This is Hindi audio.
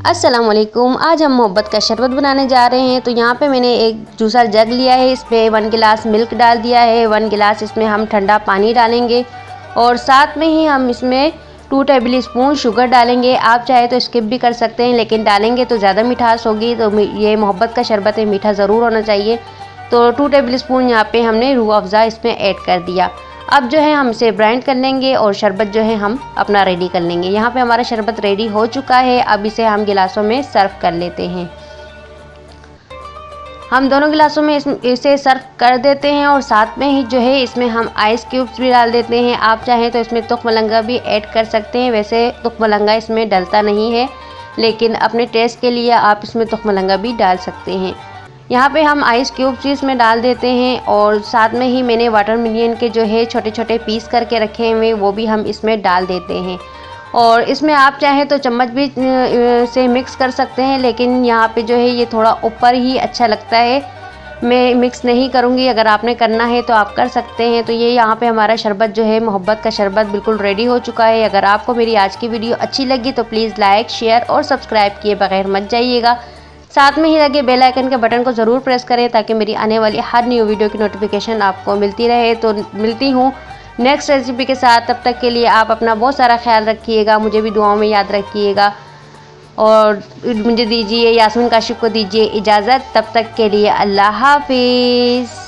अस्सलाम वालेकुम। आज हम मोहब्बत का शरबत बनाने जा रहे हैं। तो यहाँ पे मैंने एक जूसर जग लिया है, इस पर 1 गिलास मिल्क डाल दिया है, 1 गिलास इसमें हम ठंडा पानी डालेंगे और साथ में ही हम इसमें 2 टेबल स्पून शुगर डालेंगे। आप चाहे तो स्किप भी कर सकते हैं, लेकिन डालेंगे तो ज़्यादा मिठास होगी। तो ये मोहब्बत का शरबत है, मीठा ज़रूर होना चाहिए। तो 2 टेबल स्पून यहाँ पे हमने रूह अफ़ज़ा इसमें ऐड कर दिया। अब जो है हम इसे ब्राइंड कर लेंगे और शरबत जो है हम अपना रेडी कर लेंगे। यहाँ पे हमारा शरबत रेडी हो चुका है। अब इसे हम गिलासों में सर्व कर लेते हैं। हम दोनों गिलासों में इसे सर्व कर देते हैं और साथ में ही जो है इसमें हम आइस क्यूब्स भी डाल देते हैं। आप चाहें तो इसमें तुख मलंगा भी ऐड कर सकते हैं। वैसे तुख मलंगा इसमें डलता नहीं है, लेकिन अपने टेस्ट के लिए आप इसमें तुख मलंगा भी डाल सकते हैं। यहाँ पे हम आइस क्यूब्स इसमें डाल देते हैं और साथ में ही मैंने वाटरमेलन के जो है छोटे छोटे पीस करके रखे हुए वो भी हम इसमें डाल देते हैं। और इसमें आप चाहें तो चम्मच भी से मिक्स कर सकते हैं, लेकिन यहाँ पे जो है ये थोड़ा ऊपर ही अच्छा लगता है, मैं मिक्स नहीं करूँगी। अगर आपने करना है तो आप कर सकते हैं। तो ये यहाँ पे हमारा शरबत जो है मोहब्बत का शरबत बिल्कुल रेडी हो चुका है। अगर आपको मेरी आज की वीडियो अच्छी लगी तो प्लीज़ लाइक, शेयर और सब्सक्राइब किए बगैर मत जाइएगा। साथ में ही लगे बेल आइकन के बटन को ज़रूर प्रेस करें ताकि मेरी आने वाली हर न्यू वीडियो की नोटिफिकेशन आपको मिलती रहे। तो मिलती हूँ नेक्स्ट रेसिपी के साथ। तब तक के लिए आप अपना बहुत सारा ख्याल रखिएगा, मुझे भी दुआओं में याद रखिएगा और मुझे दीजिए, यास्मीन काशिफ को दीजिए इजाज़त। तब तक के लिए अल्लाह हाफिज़।